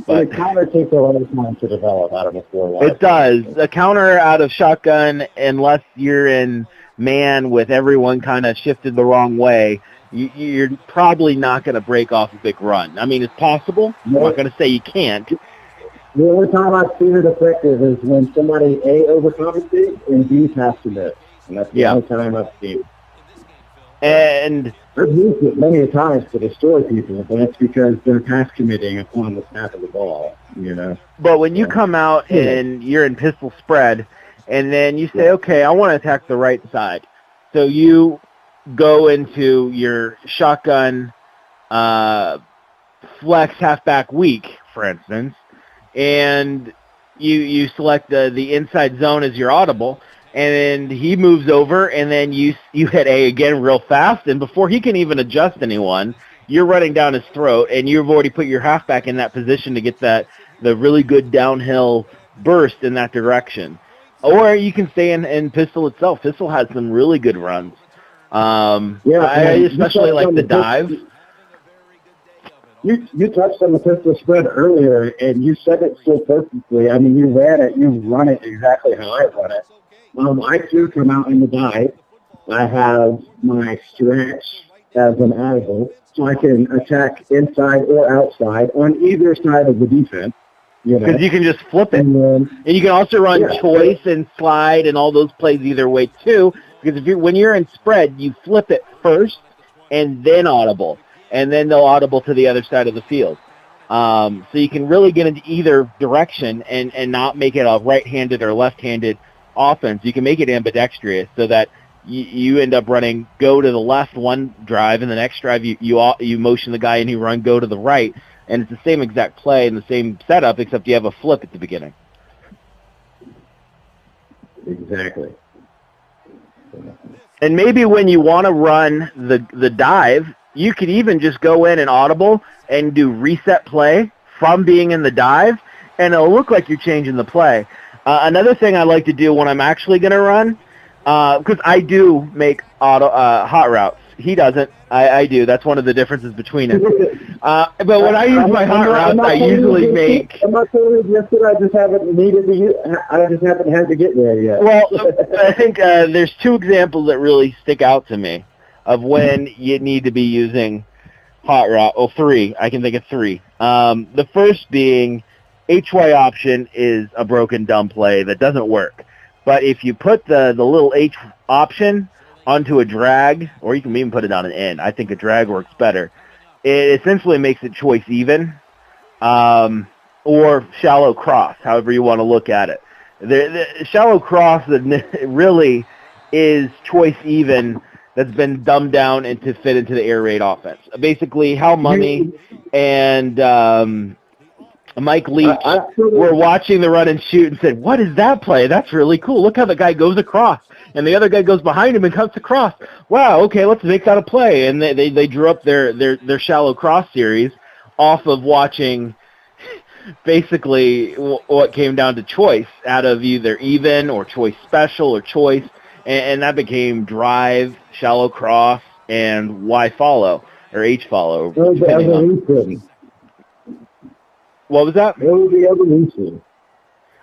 [SPEAKER 2] But the counter takes a lot of time to develop out of a 4 wide.
[SPEAKER 1] It does. A counter out of shotgun, unless you're in man with everyone kind of shifted the wrong way, you're probably not going to break off a big run. I mean, it's possible. I'm not going to say you can't.
[SPEAKER 2] The only time I've seen it effective is when somebody A, overcompensates, and B, has to miss. And that's the only time I've seen it.
[SPEAKER 1] And
[SPEAKER 2] I've used it many times to destroy people, but that's because they're pass committing upon the snap of the ball, you know.
[SPEAKER 1] But when you come out and you're in pistol spread, and then you say, okay, I want to attack the right side. So you go into your shotgun flex halfback weak, for instance, and you select the inside zone as your audible, and he moves over, and then you hit A again real fast, and before he can even adjust anyone, you're running down his throat, and you've already put your halfback in that position to get the really good downhill burst in that direction. Or you can stay in pistol itself. Pistol has some really good runs. I especially like the dive.
[SPEAKER 2] You touched on the pistol spread earlier, and you said it so perfectly. I mean, you run it exactly how I run it. I too come out in the dive. I have my stretch as an angle, so I can attack inside or outside on either side of the defense.
[SPEAKER 1] Because you can just flip it. And you can also run choice and slide and all those plays either way, too. Because when you're in spread, you flip it first and then audible. And then they'll audible to the other side of the field. So you can really get into either direction and not make it a right-handed or left-handed offense. You can make it ambidextrous so that you end up running go to the left one drive, and the next drive you motion the guy and you run go to the right. And it's the same exact play and the same setup, except you have a flip at the beginning.
[SPEAKER 2] Exactly.
[SPEAKER 1] And maybe when you want to run the dive, you could even just go in and audible and do reset play from being in the dive, and it'll look like you're changing the play. Another thing I like to do when I'm actually going to run, because I do make hot routes. He doesn't. I do. That's one of the differences between us. But when I use my hot routes, I usually make...
[SPEAKER 2] I'm not totally against it. I just haven't needed to use... I just haven't had to get there yet.
[SPEAKER 1] Well, I think there's two examples that really stick out to me of when you need to be using hot route. Oh, three. I can think of three. The first being HY option is a broken dumb play that doesn't work. But if you put the little H option onto a drag, or you can even put it on an N. I think a drag works better. It essentially makes it choice even, or shallow cross, however you want to look at it. The shallow cross really is choice even that's been dumbed down and to fit into the air raid offense. Basically, how Money and Mike Leach were watching the run and shoot and said, "What is that play? That's really cool. Look how the guy goes across." And the other guy goes behind him and cuts across. Wow, okay, let's make that a play. And they drew up their shallow cross series off of watching basically what came down to choice out of either even or choice special or choice. And that became drive, shallow cross, and Y follow, or H follow. What was that?
[SPEAKER 2] What was the evolution?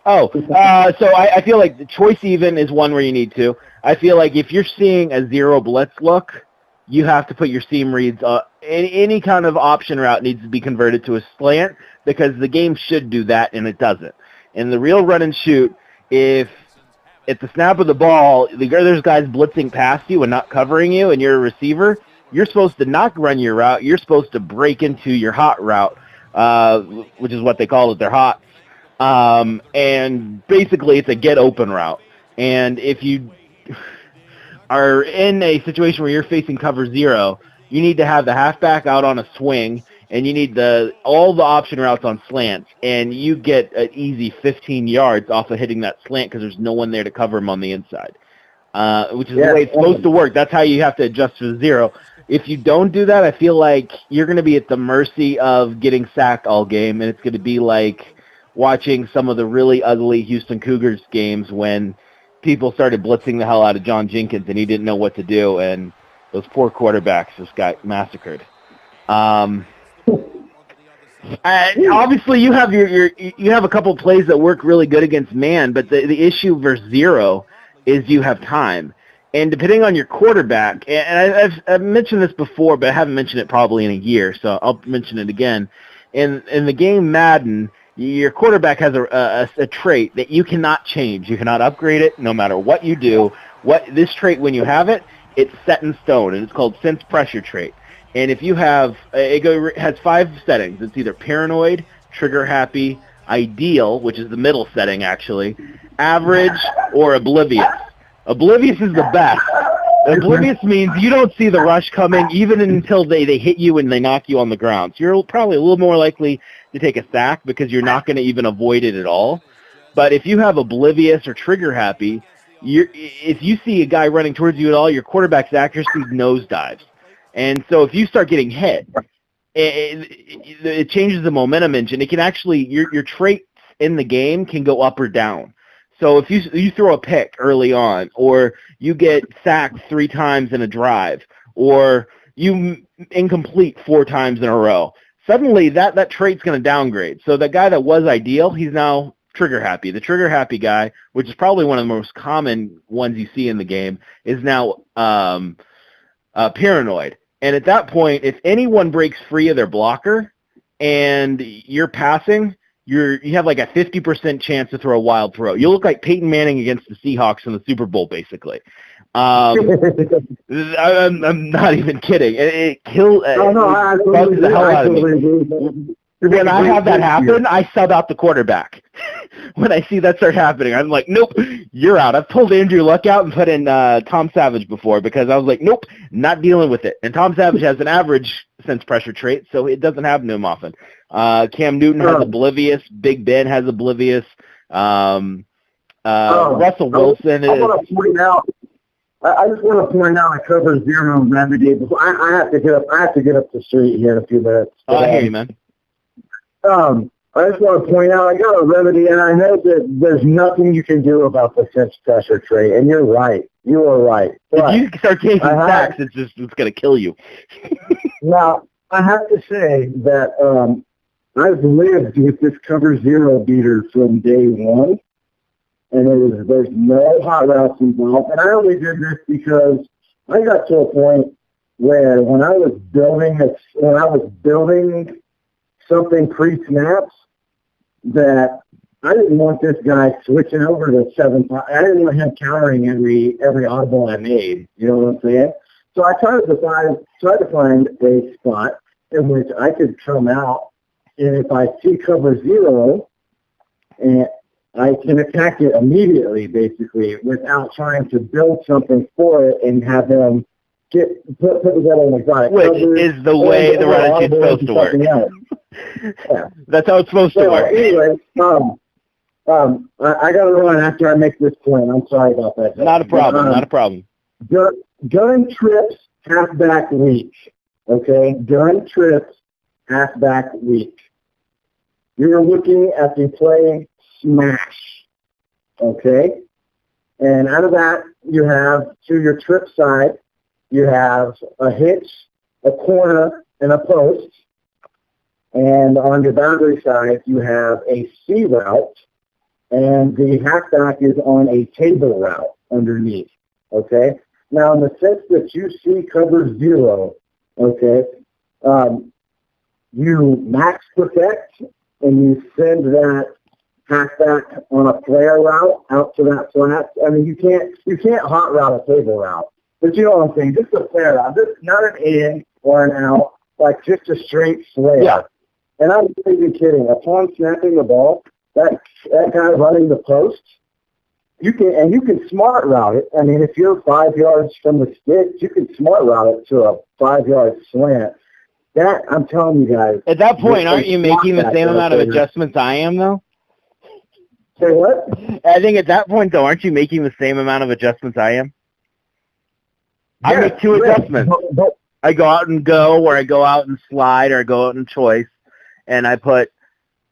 [SPEAKER 1] Oh, so I feel like the choice even is one where you need to. I feel like if you're seeing a zero blitz look, you have to put your seam reads. Any kind of option route needs to be converted to a slant because the game should do that, and it doesn't. In the real run and shoot, if at the snap of the ball, there's guys blitzing past you and not covering you, and you're a receiver, you're supposed to not run your route. You're supposed to break into your hot route, which is what they call it, their hots. And basically it's a get open route. And if you are in a situation where you're facing cover zero, you need to have the halfback out on a swing, and you need all the option routes on slants, and you get an easy 15 yards off of hitting that slant because there's no one there to cover him on the inside, which is the way it's supposed to work. That's how you have to adjust to zero. If you don't do that, I feel like you're going to be at the mercy of getting sacked all game, and it's going to be like watching some of the really ugly Houston Cougars games when people started blitzing the hell out of John Jenkins and he didn't know what to do, and those poor quarterbacks just got massacred. Obviously, you have you have a couple plays that work really good against man, but the issue versus zero is you have time. And depending on your quarterback, and I've mentioned this before, but I haven't mentioned it probably in a year, so I'll mention it again. In the game Madden, your quarterback has a trait that you cannot change. You cannot upgrade it no matter what you do. This trait, when you have it, it's set in stone, and it's called sense pressure trait. And if you have, it has 5 settings. It's either paranoid, trigger happy, ideal, which is the middle setting actually, average, or oblivious. Oblivious is the best. Oblivious means you don't see the rush coming even until they hit you and they knock you on the ground. So you're probably a little more likely to take a sack because you're not going to even avoid it at all. But if you have oblivious or trigger happy, if you see a guy running towards you at all, your quarterback's accuracy nosedives. And so if you start getting hit, it changes the momentum engine. It can actually, your traits in the game can go up or down. So if you throw a pick early on, or you get sacked 3 times in a drive, or you incomplete 4 times in a row, suddenly that trait's going to downgrade. So the guy that was ideal, he's now trigger happy. The trigger happy guy, which is probably one of the most common ones you see in the game, is now paranoid. And at that point, if anyone breaks free of their blocker and you're passing, you have like a 50% chance to throw a wild throw. You look like Peyton Manning against the Seahawks in the Super Bowl, basically. I'm not even kidding. It kills bugs the hell out of me. When I have that happen, I sub out the quarterback. When I see that start happening, I'm like, nope, you're out. I've pulled Andrew Luck out and put in Tom Savage before because I was like, nope, not dealing with it. And Tom Savage has an average sense pressure trait, so it doesn't happen to him often. Cam Newton has oblivious. Big Ben has oblivious. Russell Wilson is...
[SPEAKER 2] I just want to point out a cover zero remedy. I have to get up. I have to get up the street here in a few minutes.
[SPEAKER 1] I hear you, man.
[SPEAKER 2] I just want to point out I got a remedy, and I know that there's nothing you can do about the sense pressure trait. And you're right. You are right.
[SPEAKER 1] But if you start taking sacks, it's going to kill you.
[SPEAKER 2] Now I have to say that I've lived with this cover zero beater from day one. And there's no hot routes involved. And I only did this because I got to a point where when I was building something pre-snaps, that I didn't want this guy switching over to 7. I didn't want him countering every audible I made. You know what I'm saying? So I tried to find a spot in which I could come out, and if I see cover zero, and I can attack it immediately, basically, without trying to build something for it and have them put together an exotic.
[SPEAKER 1] Which is the way the run and shoot's supposed to work.
[SPEAKER 2] Yeah.
[SPEAKER 1] That's how it's supposed to work.
[SPEAKER 2] Anyway, I got to run after I make this point. I'm sorry about that.
[SPEAKER 1] Not a problem. Not a problem.
[SPEAKER 2] Gun trips, halfback weak. Okay? Gun trips, halfback weak. You're looking at the play smash, okay? And out of that, you have, to your trip side, you have a hitch, a corner, and a post. And on your boundary side, you have a C route, and the halfback is on a table route underneath, okay? Now, in the sense that you see cover zero, okay, you max protect, and you send that halfback on a flare route out to that flat. I mean, you can't hot route a table route. But you know what I'm saying? Just a flare route. Just not an in or an out, like just a straight flare.
[SPEAKER 1] Yeah.
[SPEAKER 2] And I'm not even kidding. Upon snapping the ball, that guy running the post, you can smart route it. I mean, if you're 5 yards from the sticks, you can smart route it to a 5-yard slant. That, I'm telling you guys.
[SPEAKER 1] At that point, aren't you making the same amount of adjustments I am, though?
[SPEAKER 2] Say what?
[SPEAKER 1] I think at that point, though, aren't you making the same amount of adjustments I am? Yeah, I make 2 adjustments.
[SPEAKER 2] But
[SPEAKER 1] I go out and go, or I go out and slide, or I go out and choice, and I put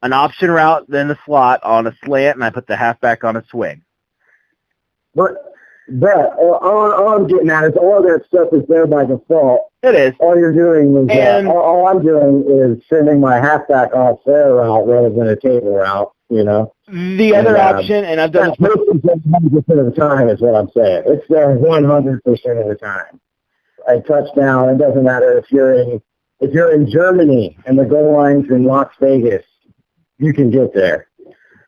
[SPEAKER 1] an option route, then the slot on a slant, and I put the halfback on a swing.
[SPEAKER 2] But all I'm getting at is all that stuff is there by default.
[SPEAKER 1] It is.
[SPEAKER 2] All you're doing is all I'm doing is sending my halfback on a flare route rather than a table route. You know.
[SPEAKER 1] The other option, and I've done this
[SPEAKER 2] 100% of the time, is what I'm saying. It's there 100% of the time. A touchdown. It doesn't matter if you're in Germany and the goal line's in Las Vegas, you can get there.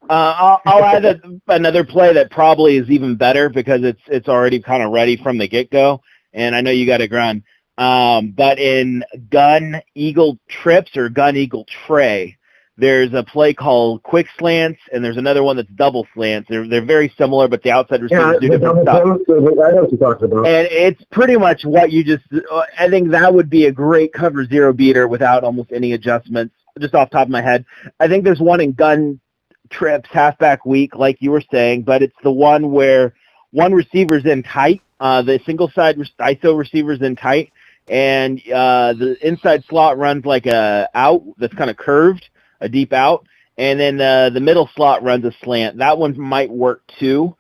[SPEAKER 1] I'll add another play that probably is even better because it's already kind of ready from the get-go, and I know you got to run. But in gun eagle trips or gun eagle tray, there's a play called quick slants, and there's another one that's double slants. They're very similar, but the outside receivers do different stuff.
[SPEAKER 2] I know what you're talking about.
[SPEAKER 1] And it's pretty much what you just – I think that would be a great cover zero beater without almost any adjustments, just off the top of my head. I think there's one in gun trips, halfback weak, like you were saying, but it's the one where one receiver's in tight, the single side ISO receiver's in tight, and the inside slot runs like a out that's kind of curved, a deep out, and then the middle slot runs a slant. That one might work too,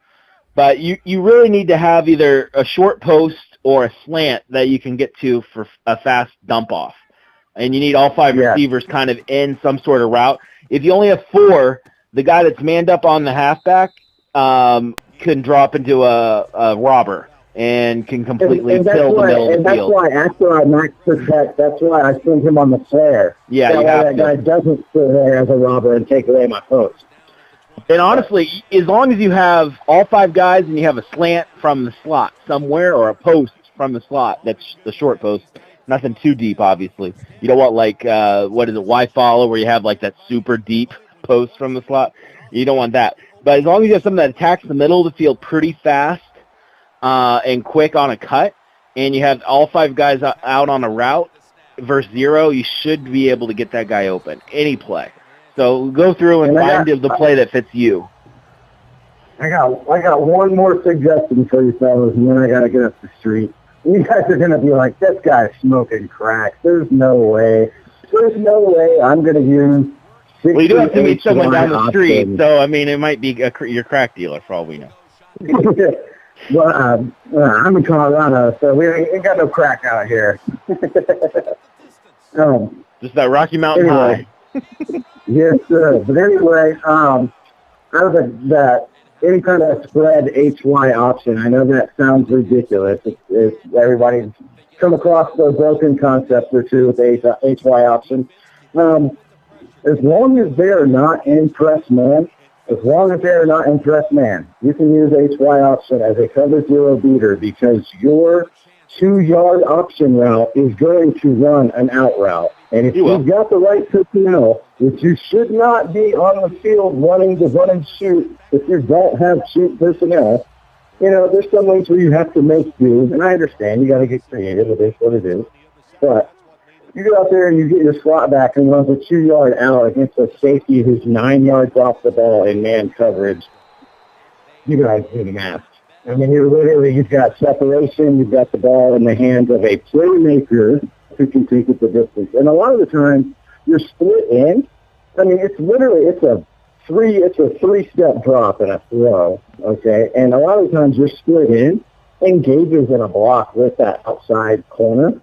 [SPEAKER 1] but you really need to have either a short post or a slant that you can get to for a fast dump off, and you need all 5 receivers kind of in some sort of route. If you only have 4, the guy that's manned up on the halfback can drop into a robber and can completely
[SPEAKER 2] and
[SPEAKER 1] fill the middle of the field.
[SPEAKER 2] And that's why after I max protect, that's why I send him on the flare.
[SPEAKER 1] Yeah,
[SPEAKER 2] that
[SPEAKER 1] you
[SPEAKER 2] way
[SPEAKER 1] have
[SPEAKER 2] that
[SPEAKER 1] to.
[SPEAKER 2] guy doesn't sit there as a robber and take away my post.
[SPEAKER 1] And honestly, as long as you have all 5 guys and you have a slant from the slot somewhere or a post from the slot, that's the short post, nothing too deep, obviously. You don't want, like, what is it, Y-follow, where you have, like, that super deep post from the slot. You don't want that. But as long as you have something that attacks the middle of the field pretty fast and quick on a cut, and you have all 5 guys out on a route versus 0, you should be able to get that guy open, any play. So go through and find the play that fits you.
[SPEAKER 2] I got one more suggestion for you fellas, and then I got to get up the street. You guys are going to be like, this guy's smoking crack. There's no way. I'm going to use 6
[SPEAKER 1] Well, you do have to meet someone down the street, so, I mean, it might be your crack dealer for all we know.
[SPEAKER 2] Well, I'm in Colorado, so we ain't got no crack out here.
[SPEAKER 1] Just that Rocky Mountain High.
[SPEAKER 2] Yes, sir. But anyway, out of that any kind of spread HY option, I know that sounds ridiculous. It's everybody's come across the broken concept or two with the HY option. As long as they are not in press man, you can use HY option as a cover 0 beater because your 2-yard option route is going to run an out route. And if you've got the right personnel, which you should not be on the field wanting to run and shoot if you don't have shoot personnel, there's some ways where you have to make do. And I understand you got to get creative. It is what it is. But you go out there and you get your slot back and runs a 2-yard out against a safety who's 9 yards off the ball in man coverage. You guys do the math. I mean, you've got separation, you've got the ball in the hands of a playmaker who can take it the distance. And a lot of the time, you're split in. I mean, it's a 3-step drop and a throw, okay? And a lot of the times you're split in, engages in a block with that outside corner,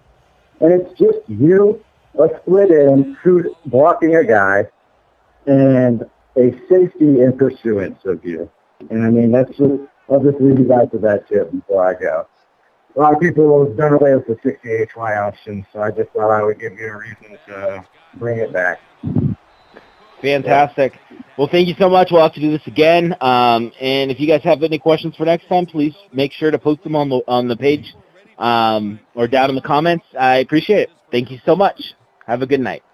[SPEAKER 2] and it's just you, a split in, who's blocking a guy, and a safety in pursuance of you. And I mean, I'll just leave you guys with that tip before I go. A lot of people have done away with the 60 HY option, so I just thought I would give you a reason to bring it back.
[SPEAKER 1] Fantastic. Well, thank you so much. We'll have to do this again. And if you guys have any questions for next time, please make sure to post them on the page or down in the comments. I appreciate it. Thank you so much. Have a good night.